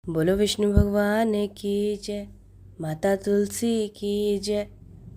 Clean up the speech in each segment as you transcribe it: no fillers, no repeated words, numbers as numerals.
बोलो विष्णु भगवान की जय, माता तुलसी की जय,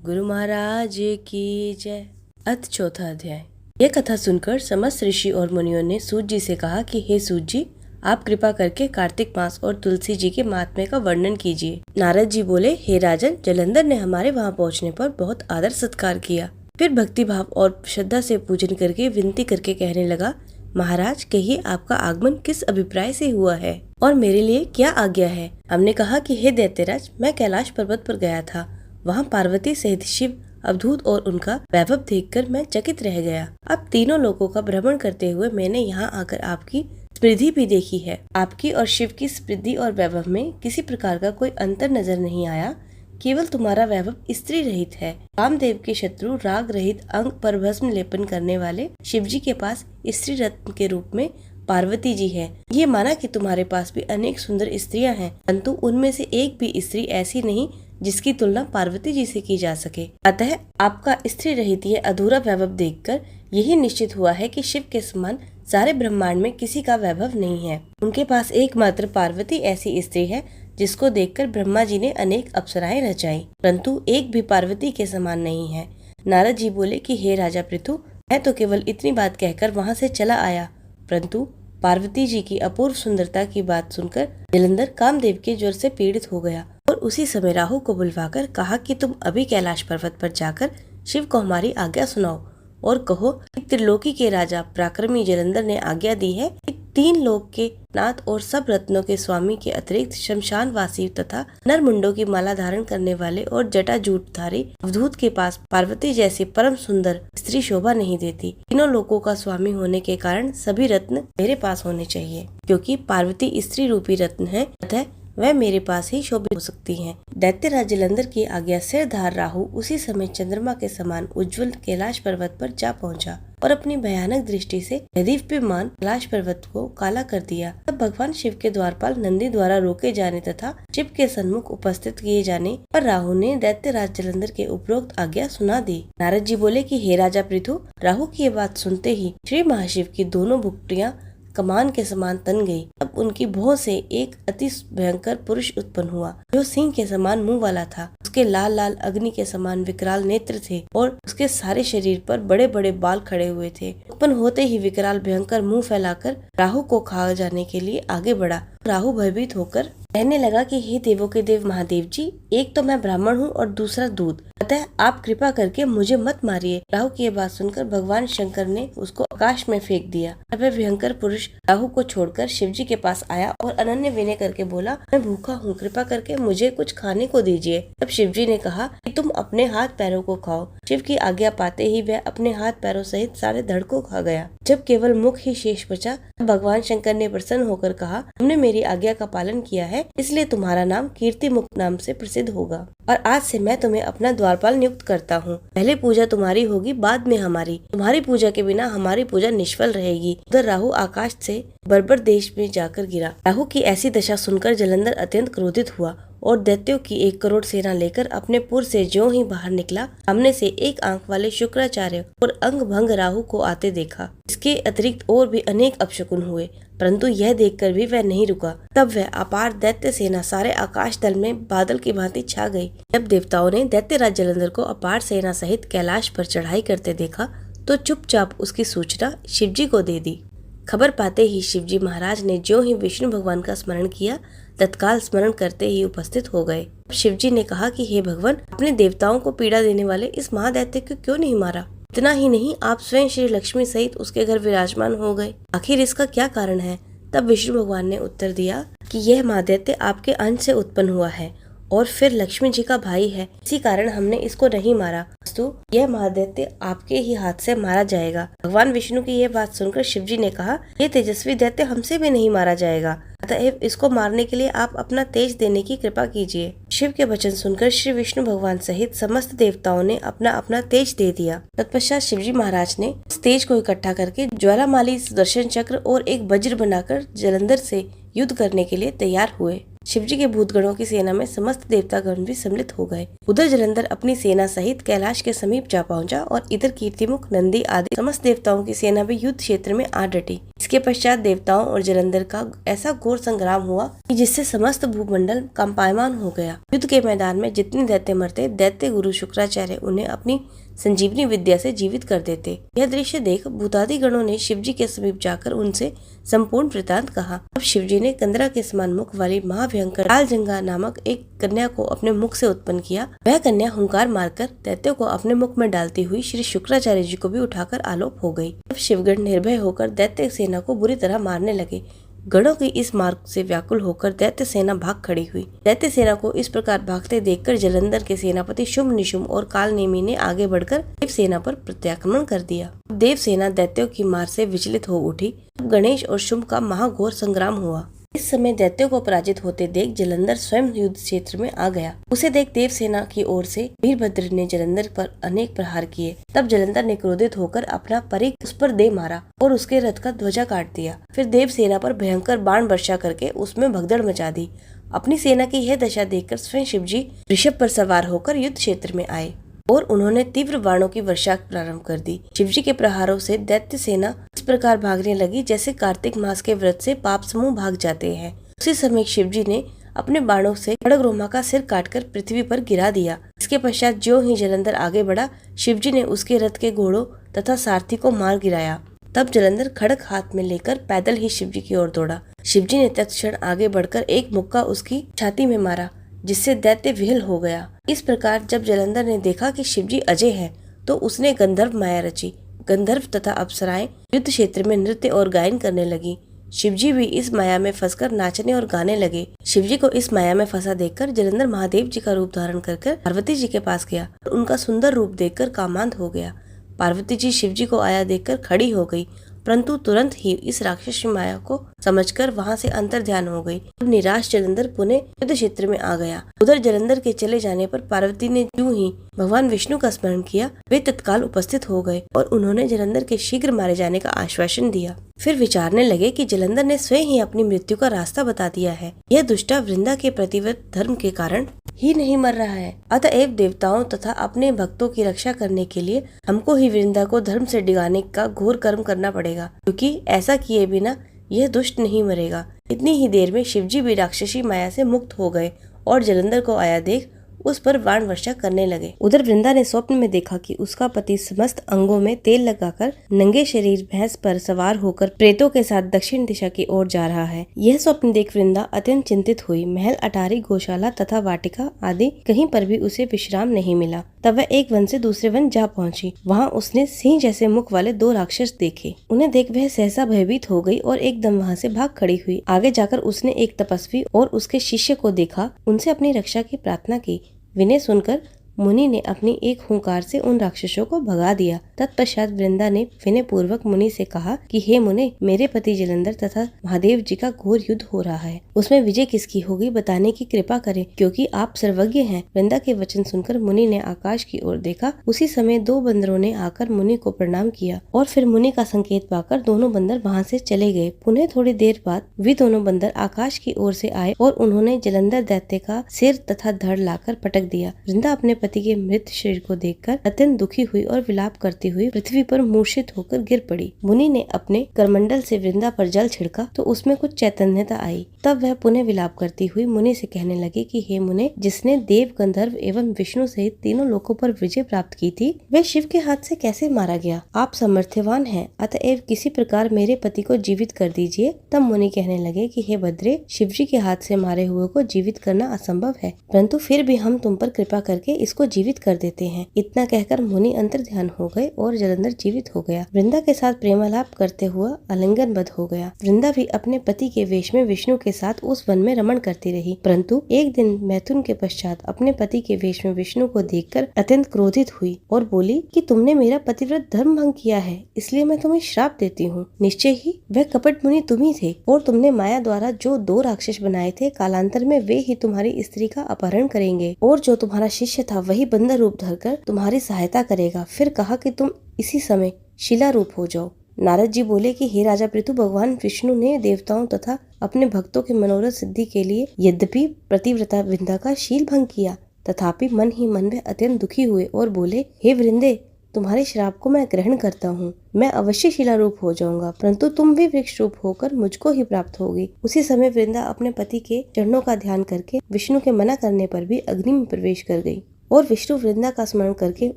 गुरु महाराज की जय। अथ चौथा अध्याय। यह कथा सुनकर समस्त ऋषि और मुनियों ने सूत जी से कहा कि हे सूत जी, आप कृपा करके कार्तिक मास और तुलसी जी के महात्म्य का वर्णन कीजिए। नारद जी बोले, हे राजन, जलंधर ने हमारे वहाँ पहुँचने पर बहुत आदर सत्कार किया। फिर भक्ति भाव और श्रद्धा से पूजन करके विनती करके कहने लगा, महाराज कहिए आपका आगमन किस अभिप्राय से हुआ है और मेरे लिए क्या आज्ञा है। हमने कहा कि हे दैत्यराज, मैं कैलाश पर्वत पर गया था। वहाँ पार्वती सहित शिव, अवधूत और उनका वैभव देखकर मैं चकित रह गया। अब तीनों लोगों का भ्रमण करते हुए मैंने यहाँ आकर आपकी समृद्धि भी देखी है। आपकी और शिव की समृद्धि और वैभव में किसी प्रकार का कोई अंतर नजर नहीं आया। केवल तुम्हारा वैभव स्त्री रहित है। कामदेव के शत्रु राग रहित अंग पर भस्म लेपन करने वाले शिवजी के पास स्त्री रत्न के रूप में पार्वती जी है। ये माना कि तुम्हारे पास भी अनेक सुंदर स्त्रियां हैं, परंतु उनमें से एक भी स्त्री ऐसी नहीं जिसकी तुलना पार्वती जी से की जा सके। अतः आपका स्त्री रहित ये अधूरा वैभव देखकर यही निश्चित हुआ है कि शिव के समान सारे ब्रह्मांड में किसी का वैभव नहीं है। उनके पास एकमात्र पार्वती ऐसी स्त्री है जिसको देखकर ब्रह्मा जी ने अनेक अप्सराएं रचाई, परंतु एक भी पार्वती के समान नहीं है। नारद जी बोले कि हे राजा पृथु, मैं तो केवल इतनी बात कहकर वहाँ से चला आया, परंतु पार्वती जी की अपूर्व सुंदरता की बात सुनकर जलंधर कामदेव के ज्वर से पीड़ित हो गया और उसी समय राहु को बुलवाकर कहा कि तुम अभी कैलाश पर्वत पर जाकर शिव को हमारी आज्ञा सुनाओ और कहो कि त्रिलोकी के राजा पराक्रमी जलंधर ने आज्ञा दी है कि तीन लोक के नाथ और सब रत्नों के स्वामी के अतिरिक्त शमशान वासी तथा नरमुंडों की माला धारण करने वाले और जटा जूटधारी अवधूत के पास पार्वती जैसी परम सुंदर स्त्री शोभा नहीं देती। तीनों लोकों का स्वामी होने के कारण सभी रत्न मेरे पास होने चाहिए, क्योंकि पार्वती स्त्री रूपी रत्न है, अतः वह मेरे पास ही शोभित हो सकती हैं। दैत्यराज जलंधर की आज्ञा सिरधार राहु उसी समय चंद्रमा के समान उज्जवल कैलाश पर्वत पर जा पहुंचा और अपनी भयानक दृष्टि से दीप्यमान कैलाश पर्वत को काला कर दिया। तब भगवान शिव के द्वारपाल नंदी द्वारा रोके जाने तथा शिव के सन्मुख उपस्थित किए जाने पर राहु ने दैत्यराज जलंधर के उपरोक्त आज्ञा सुना दी। नारद जी बोले कि हे राजा पृथु, राहु की ये बात सुनते ही श्री महाशिव की दोनों भुक्टियां कमान के समान तन गई। अब उनकी भौं से एक अति भयंकर पुरुष उत्पन्न हुआ, जो सिंह के समान मुंह वाला था। उसके लाल लाल अग्नि के समान विकराल नेत्र थे और उसके सारे शरीर पर बड़े बड़े बाल खड़े हुए थे। उत्पन्न होते ही विकराल भयंकर मुंह फैलाकर राहु को खा जाने के लिए आगे बढ़ा। राहु भयभीत होकर कहने लगा कि हे देवों के देव महादेव जी, एक तो मैं ब्राह्मण हूँ और दूसरा दूध, अतः आप कृपा करके मुझे मत मारिए। राहु की यह बात सुनकर भगवान शंकर ने उसको आकाश में फेंक दिया। तब वह भयंकर पुरुष राहु को छोड़कर शिवजी के पास आया और अनन्य विनय करके बोला, मैं भूखा हूँ, कृपा करके मुझे कुछ खाने को दीजिए। तब शिवजी ने कहा कि तुम अपने हाथ पैरों को खाओ। शिव की आज्ञा पाते ही वह अपने हाथ पैरों सहित सारे धड़ को खा गया। जब केवल मुख ही शेष बचा, भगवान शंकर ने प्रसन्न होकर कहा, हमने मेरी आज्ञा का पालन किया है, इसलिए तुम्हारा नाम कीर्ति मुक्त नाम से प्रसिद्ध होगा और आज से मैं तुम्हें अपना द्वारपाल नियुक्त करता हूँ। पहले पूजा तुम्हारी होगी, बाद में हमारी। तुम्हारी पूजा के बिना हमारी पूजा निष्फल रहेगी। उधर राहु आकाश से बर्बर देश में जाकर गिरा। राहु की ऐसी दशा सुनकर जलंधर अत्यंत क्रोधित हुआ और दैत्यों की 1 करोड़ सेना लेकर अपने पुर से ज्यों ही बाहर निकला, सामने से एक आंख वाले शुक्राचार्य और अंग भंग राहु को आते देखा। इसके अतिरिक्त और भी अनेक अपशकुन हुए, परंतु यह देखकर भी वह नहीं रुका। तब वह अपार दैत्य सेना सारे आकाश तल में बादल की भांति छा गई। जब देवताओं ने दैत्यराज जलंधर को अपार सेना सहित कैलाश पर चढ़ाई करते देखा तो चुपचाप उसकी सूचना शिवजी को दे दी। खबर पाते ही शिवजी महाराज ने ज्यों ही विष्णु भगवान का स्मरण किया, तत्काल स्मरण करते ही उपस्थित हो गए। शिवजी ने कहा कि हे भगवान, अपने देवताओं को पीड़ा देने वाले इस महादैत्य को क्यों नहीं मारा? इतना ही नहीं, आप स्वयं श्री लक्ष्मी सहित उसके घर विराजमान हो गए। आखिर इसका क्या कारण है? तब विष्णु भगवान ने उत्तर दिया कि यह महादैत्य आपके अंश से उत्पन्न हुआ है और फिर लक्ष्मी जी का भाई है, इसी कारण हमने इसको नहीं मारा। वस्तु यह महादैत्य आपके ही हाथ से मारा जाएगा। भगवान विष्णु की यह बात सुनकर शिवजी ने कहा, यह तेजस्वी दैत्य हमसे भी नहीं मारा जाएगा, अतः इसको मारने के लिए आप अपना तेज देने की कृपा कीजिए। शिव के वचन सुनकर श्री विष्णु भगवान सहित समस्त देवताओं ने अपना अपना तेज दे दिया। तत्पश्चात शिवजी महाराज ने इस तेज को इकट्ठा करके ज्वालामाली सुदर्शन चक्र और एक वज्र बनाकर जलंधर से युद्ध करने के लिए तैयार हुए। शिवजी के भूतगणों की सेना में समस्त देवतागण भी सम्मिलित हो गए। उधर जलंधर अपनी सेना सहित कैलाश के समीप जा पहुंचा और इधर कीर्तिमुख, नंदी आदि समस्त देवताओं की सेना भी युद्ध क्षेत्र में आ डटी। इसके पश्चात देवताओं और जलंधर का ऐसा घोर संग्राम हुआ कि जिससे समस्त भूमंडल कंपायमान हो गया। युद्ध के मैदान में जितने दैत्य मरते, दैत्य गुरु शुक्राचार्य उन्हें अपनी संजीवनी विद्या से जीवित कर देते। यह दृश्य देख भूतादि गणों ने शिवजी के समीप जाकर उनसे संपूर्ण वृतांत कहा। अब शिवजी ने कंदरा के समान मुख वाली महाभयंकर कालजंगा नामक एक कन्या को अपने मुख से उत्पन्न किया। वह कन्या हुंकार मारकर दैत्यों को अपने मुख में डालती हुई श्री शुक्राचार्य जी को भी उठाकर आलोप हो गई। अब शिवगण निर्भय होकर दैत्य सेना को बुरी तरह मारने लगे। गणों की इस मार्ग से व्याकुल होकर दैत्य सेना भाग खड़ी हुई। दैत्य सेना को इस प्रकार भागते देखकर जलंधर के सेनापति शुंभ, निशुंभ और कालनेमी ने आगे बढ़कर देव सेना पर प्रत्याक्रमण कर दिया। देव सेना दैत्यों की मार से विचलित हो उठी। गणेश और शुंभ का महाघोर संग्राम हुआ। इस समय दैत्यों को पराजित होते देख जलंधर स्वयं युद्ध क्षेत्र में आ गया। उसे देख देव सेना की ओर से वीरभद्र ने जलंधर पर अनेक प्रहार किए। तब जलंधर ने क्रोधित होकर अपना परिघ उस पर दे मारा और उसके रथ का ध्वजा काट दिया। फिर देव सेना पर भयंकर बाण वर्षा करके उसमें भगदड़ मचा दी। अपनी सेना की यह दशा देखकर स्वयं शिवजी ऋषभ पर सवार होकर युद्ध क्षेत्र में आए और उन्होंने तीव्र बाणों की वर्षा प्रारंभ कर दी। शिवजी के प्रहारों से दैत्य सेना इस प्रकार भागने लगी जैसे कार्तिक मास के व्रत से पाप समूह भाग जाते हैं। उसी समय शिवजी ने अपने बाणों से खड़गरोमा का सिर काटकर पृथ्वी पर गिरा दिया। इसके पश्चात ज्यों ही जलंधर आगे बढ़ा, शिवजी ने उसके रथ के घोड़ों तथा सारथी को मार गिराया। तब जलंधर खड़ग हाथ में लेकर पैदल ही शिवजी की ओर दौड़ा। शिवजी ने तत्क्षण आगे बढ़कर एक मुक्का उसकी छाती में मारा, जिससे दैत्य विहल हो गया। इस प्रकार जब जलंधर ने देखा कि शिवजी अजय है, तो उसने गंधर्व माया रची। गंधर्व तथा अप्सराएं युद्ध क्षेत्र में नृत्य और गायन करने लगी। शिवजी भी इस माया में फंसकर नाचने और गाने लगे। शिवजी को इस माया में फंसा देखकर जलंधर महादेव जी का रूप धारण कर पार्वती जी के पास गया और उनका सुंदर रूप देखकर कामांध हो गया। पार्वती जी शिवजी को आया देखकर खड़ी हो गई, परंतु तुरंत ही इस राक्षसी माया को समझकर वहां से अंतर ध्यान हो गई। निराश जलंधर पुनः युद्ध क्षेत्र में आ गया। उधर जलंधर के चले जाने पर पार्वती ने यूं ही भगवान विष्णु का स्मरण किया। वे तत्काल उपस्थित हो गए और उन्होंने जलंधर के शीघ्र मारे जाने का आश्वासन दिया। फिर विचारने लगे कि जलंधर ने स्वयं ही अपनी मृत्यु का रास्ता बता दिया है। यह दुष्टा वृंदा के प्रतिव्रत धर्म के कारण ही नहीं मर रहा है। अतएव देवताओं तथा अपने भक्तों की रक्षा करने के लिए हमको ही वृंदा को धर्म से डिगाने का घोर कर्म करना पड़ेगा, क्योंकि ऐसा किए बिना यह दुष्ट नहीं मरेगा। इतनी ही देर में शिवजी भी राक्षसी माया से मुक्त हो गए और जलंधर को आया देख उस पर बाण वर्षा करने लगे। उधर वृंदा ने स्वप्न में देखा कि उसका पति समस्त अंगों में तेल लगाकर नंगे शरीर भैंस पर सवार होकर प्रेतों के साथ दक्षिण दिशा की ओर जा रहा है। यह स्वप्न देख वृंदा अत्यंत चिंतित हुई। महल, अटारी, गौशाला तथा वाटिका आदि कहीं पर भी उसे विश्राम नहीं मिला। तब वह एक वन से दूसरे वन जा पहुंची। वहां उसने सिंह जैसे मुख वाले 2 राक्षस देखे। उन्हें देख वह सहसा भयभीत हो गई और एकदम वहां से भाग खड़ी हुई। आगे जाकर उसने एक तपस्वी और उसके शिष्य को देखा, उनसे अपनी रक्षा की प्रार्थना की। विनय सुनकर मुनि ने अपनी एक हुंकार से उन राक्षसों को भगा दिया। तत्पश्चात वृंदा ने विनय पूर्वक मुनि से कहा कि हे मुने, मेरे पति जलंधर तथा महादेव जी का घोर युद्ध हो रहा है। उसमें विजय किसकी होगी बताने की कृपा करें, क्योंकि आप सर्वज्ञ हैं। वृंदा के वचन सुनकर मुनि ने आकाश की ओर देखा। उसी समय 2 बंदरों ने आकर मुनि को प्रणाम किया और फिर मुनि का संकेत पाकर दोनों बंदर वहाँ से चले गए। पुनः थोड़ी देर बाद वे दोनों बंदर आकाश की ओर से आए और उन्होंने जलंधर दैत्य का सिर तथा धड़ लाकर पटक दिया। वृंदा अपने पति के मृत शरीर को देखकर अत्यंत दुखी हुई और विलाप करती हुई पृथ्वी पर मूर्छित होकर गिर पड़ी। मुनि ने अपने करमंडल से वृंदा पर जल छिड़का तो उसमें कुछ चैतन्यता आई। तब वह पुनः विलाप करती हुई मुनि से कहने लगी कि हे मुने, जिसने देव, गंधर्व एवं विष्णु सहित तीनों लोकों पर विजय प्राप्त की थी, वह शिव के हाथ से कैसे मारा गया? आप सामर्थ्यवान हैं, अतएव किसी प्रकार मेरे पति को जीवित कर दीजिए। तब मुनि कहने लगे कि हे भद्रे, शिवजी के हाथ से मारे हुए को जीवित करना असंभव है, परंतु फिर भी हम तुम पर कृपा करके इसको जीवित कर देते हैं। इतना कहकर मुनि अंतर ध्यान हो गए और जलंधर जीवित हो गया। वृंदा के साथ प्रेमालाप करते हुआ आलिंगनबद्ध हो गया। वृंदा भी अपने पति के वेश में विष्णु के साथ उस वन में रमण करती रही, परंतु एक दिन मैथुन के पश्चात अपने पति के वेश में विष्णु को देखकर अत्यंत क्रोधित हुई और बोली कि तुमने मेरा पतिव्रत धर्म भंग किया है, इसलिए मैं तुम्हें श्राप देती हूँ। निश्चय ही वह कपट मुनि तुम ही थे और तुमने माया द्वारा जो 2 राक्षस बनाए थे, कालांतर में वे ही तुम्हारी स्त्री का अपहरण करेंगे और जो तुम्हारा शिष्य था वही बंदर रूप धरकर तुम्हारी सहायता करेगा। फिर कहा कि तुम इसी समय शिला रूप हो जाओ। नारद जी बोले कि हे राजा पृथु, भगवान विष्णु ने देवताओं तथा अपने भक्तों के मनोरथ सिद्धि के लिए यद्यपि पतिव्रता वृंदा का शील भंग किया, तथापि मन ही मन में अत्यंत दुखी हुए और बोले, हे वृंदे, तुम्हारे श्राप को मैं ग्रहण करता हूँ। मैं अवश्य शिला रूप हो जाऊंगा, परंतु तुम भी वृक्ष रूप होकर मुझको ही प्राप्त होगी। उसी समय वृंदा अपने पति के चरणों का ध्यान करके विष्णु के मना करने पर भी अग्नि में प्रवेश कर गई और विष्णु वृंदा का स्मरण करके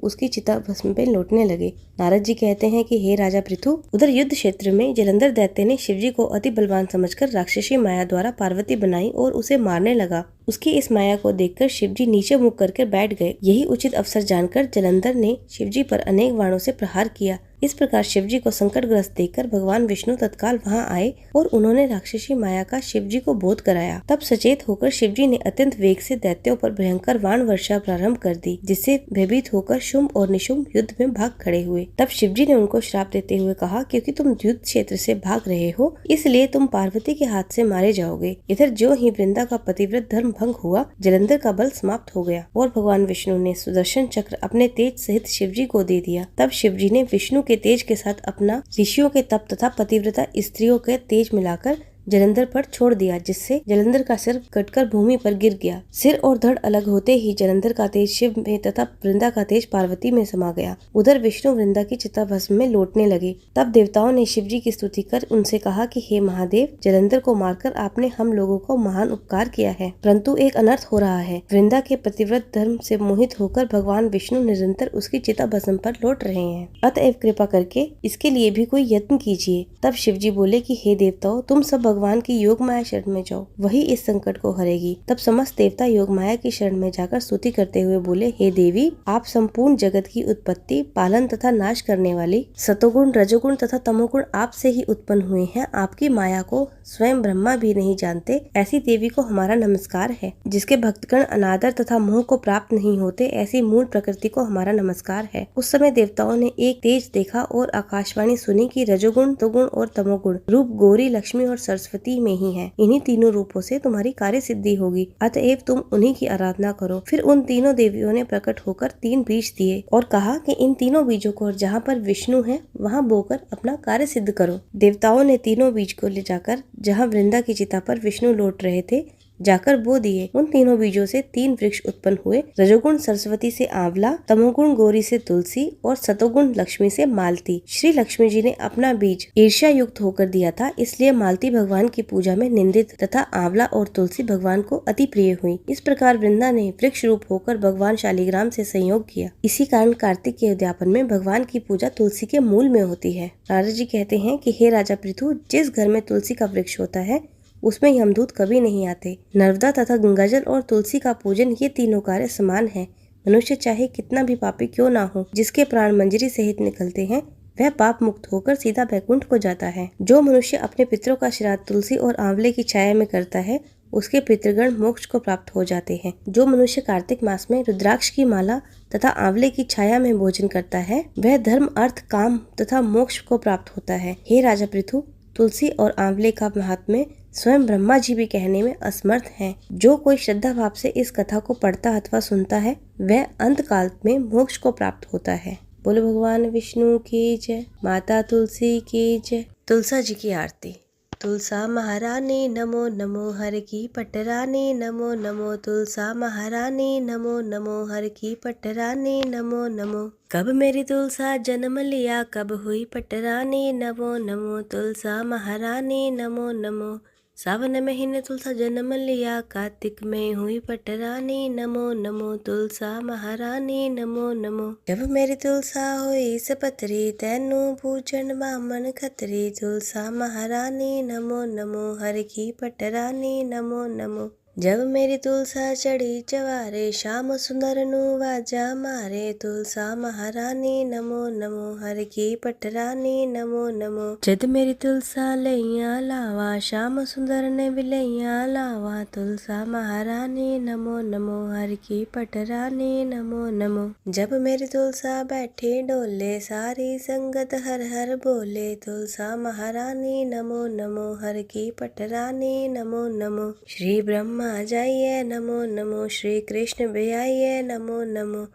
उसकी चिता भस्म पे लौटने लगे। नारद जी कहते हैं कि हे राजा पृथु, उधर युद्ध क्षेत्र में जलंधर दैत्य ने शिवजी को अति बलवान समझकर राक्षसी माया द्वारा पार्वती बनाई और उसे मारने लगा। उसकी इस माया को देखकर शिवजी नीचे मुख करके बैठ गए। यही उचित अवसर जानकर जलंधर ने शिवजी पर अनेक बाणों से प्रहार किया। इस प्रकार शिवजी को संकटग्रस्त देखकर भगवान विष्णु तत्काल वहां आए और उन्होंने राक्षसी माया का शिवजी को बोध कराया। तब सचेत होकर शिवजी ने अत्यंत वेग से दैत्यों पर भयंकर बाण वर्षा प्रारंभ कर दी, जिससे भयभीत होकर शुंभ और निशुंभ युद्ध में भाग खड़े हुए। तब शिवजी ने उनको श्राप देते हुए कहा, क्योंकि तुम युद्ध क्षेत्र से भाग रहे हो, इसलिए तुम पार्वती के हाथ से मारे जाओगे। इधर जो ही वृंदा का पतिव्रत धर्म भंग हुआ, जलंधर का बल समाप्त हो गया और भगवान विष्णु ने सुदर्शन चक्र अपने तेज सहित शिवजी को दे दिया। तब शिवजी ने विष्णु के तेज के साथ अपना ऋषियों के तप तथा पतिव्रता स्त्रियों के तेज मिलाकर जलंधर पर छोड़ दिया, जिससे जलंधर का सिर कटकर भूमि पर गिर गया। सिर और धड़ अलग होते ही जलंधर का तेज शिव में तथा वृंदा का तेज पार्वती में समा गया। उधर विष्णु वृंदा की चिता भस्म में लौटने लगे। तब देवताओं ने शिवजी की स्तुति कर उनसे कहा कि हे महादेव, जलंधर को मारकर आपने हम लोगों को महान उपकार किया है, परंतु एक अनर्थ हो रहा है। वृंदा के पतिव्रत धर्म से मोहित होकर भगवान विष्णु निरंतर उसकी चिता भस्म पर लौट रहे हैं। अतएव कृपा करके इसके लिए भी कोई यत्न कीजिए। तब शिवजी बोले कि हे देवताओं, तुम सब भगवान की योग माया शरण में जाओ, वही इस संकट को हरेगी। तब समस्त देवता योग माया की शरण में जाकर स्तुति करते हुए बोले, हे देवी, आप संपूर्ण जगत की उत्पत्ति, पालन तथा नाश करने वाली, सतोगुण, रजोगुण तथा तमोगुण आप से ही उत्पन्न हुए हैं। आपकी माया को स्वयं ब्रह्मा भी नहीं जानते, ऐसी देवी को हमारा नमस्कार है। जिसके भक्तगण अनादर तथा मोह को प्राप्त नहीं होते, ऐसी मूल प्रकृति को हमारा नमस्कार है। उस समय देवताओं ने एक तेज देखा और आकाशवाणी सुनी कि रजोगुण, सतोगुण और तमोगुण रूप गौरी, लक्ष्मी और सरस्वती में ही है। इन्हीं तीनों रूपों से तुम्हारी कार्य सिद्धि होगी, अतएव तुम उन्हीं की आराधना करो। फिर उन तीनों देवियों ने प्रकट होकर 3 बीज दिए और कहा कि इन तीनों बीजों को जहाँ पर विष्णु है वहाँ बोकर अपना कार्य सिद्ध करो। देवताओं ने तीनों बीज को ले जाकर जहाँ वृंदा की चिता पर विष्णु लौट रहे थे जाकर बो दिए। उन तीनों बीजों से 3 वृक्ष उत्पन्न हुए। रजोगुण सरस्वती से आंवला, तमोगुण गौरी से तुलसी और सतोगुण लक्ष्मी से मालती। श्री लक्ष्मी जी ने अपना बीज ईर्ष्या युक्त होकर दिया था, इसलिए मालती भगवान की पूजा में निंदित तथा आंवला और तुलसी भगवान को अति प्रिय हुई। इस प्रकार वृंदा ने वृक्ष रूप होकर भगवान शालिग्राम से संयोग किया। इसी कारण कार्तिक के उद्यापन में भगवान की पूजा तुलसी के मूल में होती है। नारद जी कहते हैं कि हे राजा पृथु, जिस घर में तुलसी का वृक्ष होता है उसमें यमदूत कभी नहीं आते। नर्मदा तथा गंगाजल और तुलसी का पूजन, ये तीनों कार्य समान है। मनुष्य चाहे कितना भी पापी क्यों ना हो, जिसके प्राण मंजरी सहित निकलते हैं वह पाप मुक्त होकर सीधा बैकुंठ को जाता है। जो मनुष्य अपने पितरों का श्राद्ध तुलसी और आंवले की छाया में करता है उसके पितृगण मोक्ष को प्राप्त हो जाते हैं। जो मनुष्य कार्तिक मास में रुद्राक्ष की माला तथा आंवले की छाया में भोजन करता है वह धर्म, अर्थ, काम तथा मोक्ष को प्राप्त होता है। हे राजा पृथु, तुलसी और आंवले का महात्म्य स्वयं ब्रह्मा जी भी कहने में असमर्थ हैं। जो कोई श्रद्धा भाव से इस कथा को पढ़ता अथवा सुनता है वह अंत काल में मोक्ष को प्राप्त होता है। बोलो भगवान विष्णु की जय, माता तुलसी की जय। तुलसा जी की आरती। तुलसा महारानी नमो नमो, हर की पटरानी नमो नमो, तुलसा महारानी नमो नमो, हर की पटरानी नमो नमो। कब मेरी तुलसा जन्म लिया, कब हुई पटरानी नमो नमो, तुलसा महारानी नमो नमो। सावन महीने तुलसा जन्म लिया, कार्तिक में हुई पटरानी नमो नमो, तुलसा महारानी नमो नमो। जब मेरी तुलसा हुई सपतरी, तैनू पूजन बामन खतरी, तुलसा महारानी नमो नमो, हर की पटरानी नमो नमो। जब मेरी तुलसा चढ़ी चवारे, श्याम सुंदर नु वाजा मारे, तुलसा महारानी नमो नमो, हर की पटरानी नमो नमो। जद मेरी तुलसा लैया लावा, श्याम सुंदर ने विलैया लावा, तुलसा महारानी नमो नमो, हर की पटरानी नमो नमो। जब मेरी तुलसा बैठी डोले, सारी संगत हर हर बोले, तुलसा महारानी नमो नमो, हर की पटरानी नमो नमो। श्री ब्रह्मा जाइए नमो नमो, श्री कृष्ण भी आइए नमो नमो।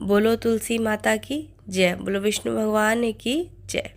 बोलो तुलसी माता की जय, बोलो विष्णु भगवान की जय।